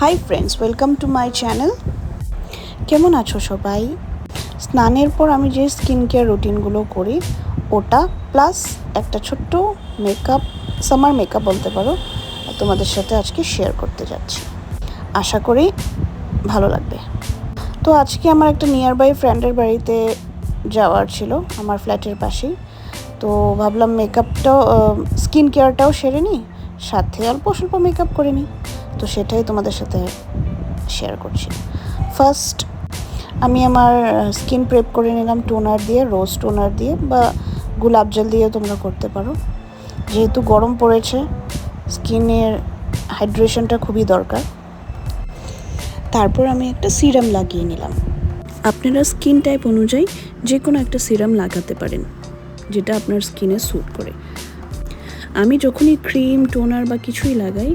Hi friends, welcome to my channel. কেমন আছো সবাই? স্নানের পর আমি যে স্কিন কেয়ার রুটিনগুলো করি ওটা প্লাস একটা ছোট্ট মেকআপ, সামার মেকআপ বলতে পারো, তোমাদের সাথে আজকে শেয়ার করতে যাচ্ছি। আশা করি ভালো লাগবে। তো আজকে আমার একটা নিয়ার বাই ফ্রেন্ডের বাড়িতে যাওয়ার ছিল, আমার ফ্ল্যাটের পাশেই। তো ভাবলাম মেকআপটাও, স্কিন কেয়ারটাও সেরে নিই, সাথে অল্প স্বল্প মেকআপ করে নিই। তো সেটাই তোমাদের সাথে শেয়ার করছি। ফার্স্ট আমি আমার স্কিন প্রেপ করে নিলাম টোনার দিয়ে, রোজ টোনার দিয়ে বা গোলাপ জল দিয়ে তোমরা করতে পারো। যেহেতু গরম পড়েছে, স্কিনের হাইড্রেশনটা খুবই দরকার। তারপর আমি একটা সিরাম লাগিয়ে নিলাম। আপনারা স্কিন টাইপ অনুযায়ী যে কোনো একটা সিরাম লাগাতে পারেন যেটা আপনার স্কিনে স্যুট করে। আমি যখনই ক্রিম, টোনার বা কিছুই লাগাই,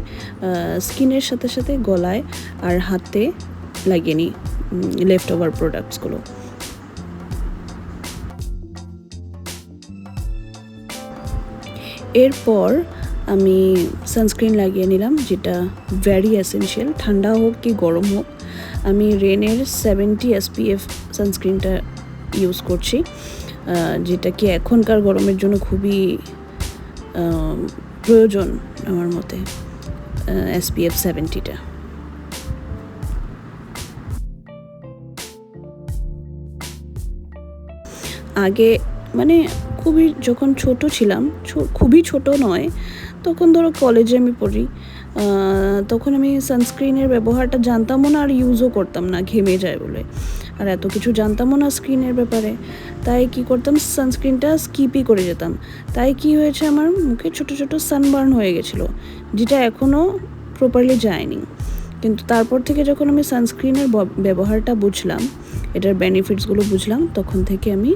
স্কিনের সাথে সাথে গলায় আর হাতে লাগিয়ে নিই লেফট ওভার প্রোডাক্টসগুলো। এরপর আমি সানস্ক্রিন লাগিয়ে নিলাম, যেটা ভেরি এসেনশিয়াল, ঠান্ডা হোক কি গরম হোক। আমি রেনের 70 SPF সানস্ক্রিনটা ইউজ করছি, যেটা কি এখনকার গরমের জন্য খুবই প্রয়োজন আমার মতে, SPF 70টা। আগে মানে যখন ছোট ছিলাম, খুবই ছোট নয়, তখন ধরো কলেজে আমি পড়ি, তখন আমি সানস্ক্রিনের ব্যবহারটা জানতামও না আর ইউজও করতাম না, ঘেমে যায় বলে। আর এত কিছু জানতামও না স্কিনের ব্যাপারে, তাই কি করতাম, সানস্ক্রিনটা স্কিপই করে যেতাম। তাই কি হয়েছে, আমার মুখে ছোট ছোট সানবার্ন হয়ে গেছিলো, যেটা এখনও প্রপারলি যায়নি। কিন্তু তারপর থেকে যখন আমি সানস্ক্রিনের ব্যবহারটা বুঝলাম, এটার বেনিফিটসগুলো বুঝলাম, তখন থেকে আমি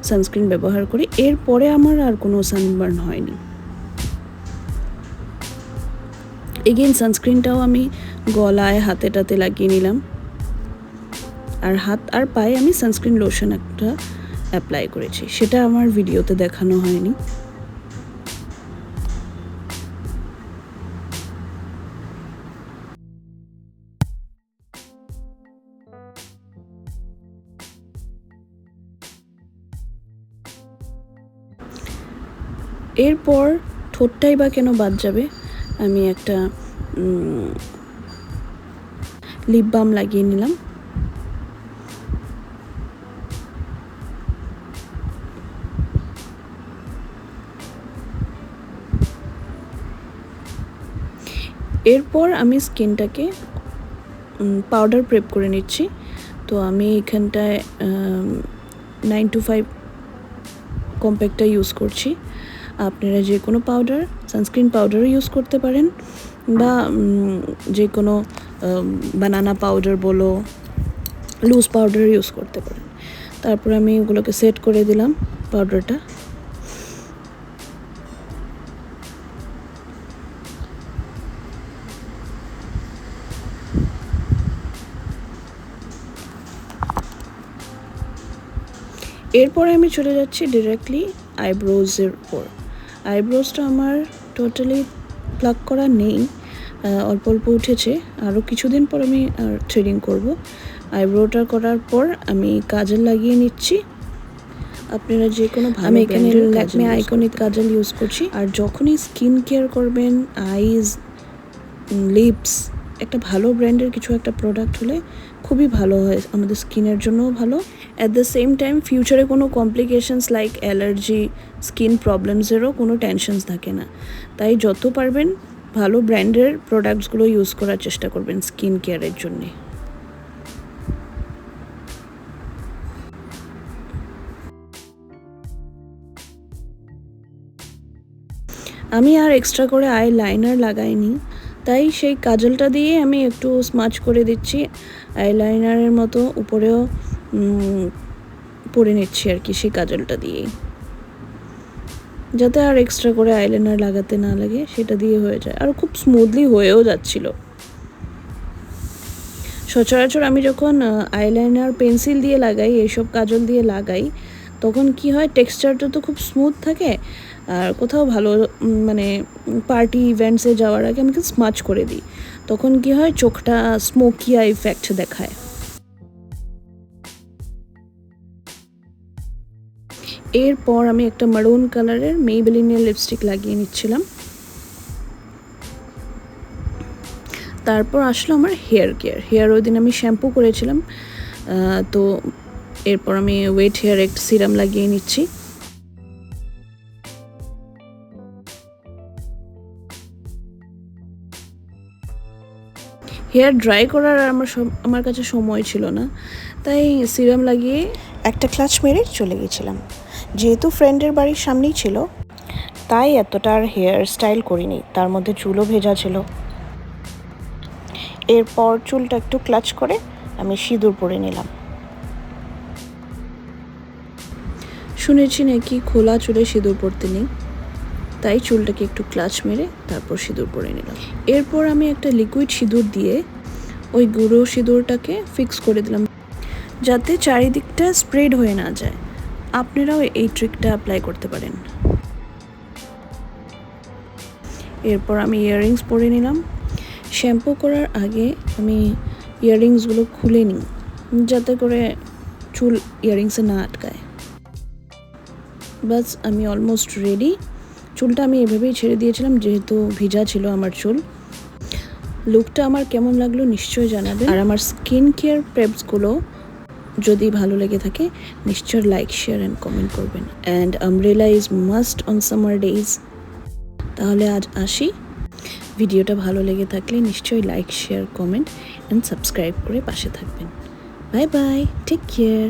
সানস্ক্রিন ব্যবহার করি। এরপরে আমার আর কোনো সানবার্ন হয়নি। এগেইন সানস্ক্রিনটাও আমি গলায়, হাতে টাতে লাগিয়ে নিলাম। আর হাত আর পায়ে আমি সানস্ক্রিন লোশন একটা অ্যাপ্লাই করেছি, সেটা আমার ভিডিওতে দেখানো হয়নি। এরপর ঠোঁটটাই বা কেন বাদ যাবে, আমি একটা লিপ বাম লাগিয়ে নিলাম। এরপর আমি স্কিনটাকে পাউডার প্রেপ করে নিচ্ছি। তো আমি এখানটায় 925 কম্প্যাক্টটা ইউজ করছি। আপনারা যে কোনো পাউডার, সানস্ক্রিন পাউডারও ইউজ করতে পারেন, বা যে কোনো বানানা পাউডার বলো, লুজ পাউডার ইউজ করতে পারেন। তারপর আমি ওগুলোকে সেট করে দিলাম পাউডারটা। এরপরে আমি চলে যাচ্ছি ডিরেক্টলি আইব্রোজের উপর। আইব্রোজটা আমার টোটালি প্লাক করা নেই, অল্প অল্প উঠেছে। আরও কিছুদিন পর আমি থ্রেডিং করব। আইব্রোটা করার পর আমি কাজল লাগিয়ে নিচ্ছি। আপনারা যে কোনো, আমি এখানে ল্যাকমে আইকনিক কাজল ইউজ করছি। আর যখনই স্কিন কেয়ার করবেন, আইজ, লিপস, একটা ভালো ব্র্যান্ডের কিছু একটা প্রোডাক্ট হলে খুবই ভালো হয়, আমাদের স্কিনের জন্যও ভালো। অ্যাট দ্য সেম টাইম ফিউচারে কোনো কমপ্লিকেশনস লাইক অ্যালার্জি, স্কিন প্রবলেমসেরও কোনো টেনশনস থাকে না। তাই যত পারবেন ভালো ব্র্যান্ডের প্রোডাক্টসগুলো ইউজ করার চেষ্টা করবেন স্কিন কেয়ারের জন্যে। আমি আর এক্সট্রা করে আই লাইনার লাগাইনি, তাই সেই কাজলটা দিয়ে আমি একটু স্মাচ করে দিচ্ছি, আইলাইনারের মতো উপরেও পরে নিচ্ছি আর কি, সেই কাজলটা দিয়েই, যাতে আর এক্সট্রা করে আইলাইনার লাগাতে না লাগে, সেটা দিয়ে হয়ে যায়। আর খুব স্মুথলি হয়েও যাচ্ছিল। সচরাচর আমি যখন আইলাইনার পেন্সিল দিয়ে লাগাই, এইসব কাজল দিয়ে লাগাই, তখন কি হয়, টেক্সচারটা তো খুব স্মুথ থাকে, আর কোথাও ভালো মানে পার্টি ইভেন্টসে যাওয়ার আগে আমি স্মাচ করে দিই, তখন কি হয় চোখটা স্মোকিয়া ইফেক্ট দেখায়। এরপর আমি একটা মারুন কালারের মেইবেলিনের লিপস্টিক লাগিয়ে নিচ্ছিলাম। তারপর আসলো আমার হেয়ার ওই দিন আমি শ্যাম্পু করেছিলাম, তো এরপর আমি ওয়েট হেয়ার একটা সিরাম লাগিয়ে নিচ্ছি। হেয়ার ড্রাই করার আমার কাছে সময় ছিল না, তাই সিরাম লাগিয়ে একটা ক্লাচ মেরে চলে গেছিলাম। যেহেতু ফ্রেন্ডের বাড়ির সামনেই ছিল, তাই এতটা আর হেয়ার স্টাইল করিনি, তার মধ্যে চুলও ভেজা ছিল। এরপর চুলটা একটু ক্লাচ করে আমি সিঁদুর পরে নিলাম। শুনেছি নাকি খোলা চুলে সিঁদুর পরতে নেই, তাই চুলটাকে একটু ক্লাচ মেরে তারপর সিঁদুর পরে নিলাম। এরপর আমি একটা লিকুইড সিঁদুর দিয়ে ওই গুঁড়ো সিঁদুরটাকে ফিক্স করে দিলাম, যাতে চারিদিকটা স্প্রেড হয়ে না যায়। আপনারাও এই ট্রিকটা অ্যাপ্লাই করতে পারেন। এরপর আমি ইয়াররিংস পরে নিলাম। শ্যাম্পু করার আগে আমি ইয়াররিংসগুলো খুলে নিই, যাতে করে চুল ইয়াররিংসে না আটকায়। বাস আমি অলমোস্ট রেডি। চুলটা আমি এভাবেই ছেড়ে দিয়েছিলাম, যেহেতু ভিজা ছিল আমার চুল। লুকটা আমার কেমন লাগলো নিশ্চয়ই জানাবেন। আর আমার স্কিন কেয়ার প্রেপসগুলো যদি ভালো লেগে থাকে নিশ্চয় লাইক, শেয়ার অ্যান্ড কমেন্ট করবেন। And umbrella is must on summer days. তাহলে আজ আসি। ভিডিওটা ভালো লেগে থাকলে নিশ্চয়ই like, share, comment and subscribe করে পাশে থাকবেন। Bye bye, take care.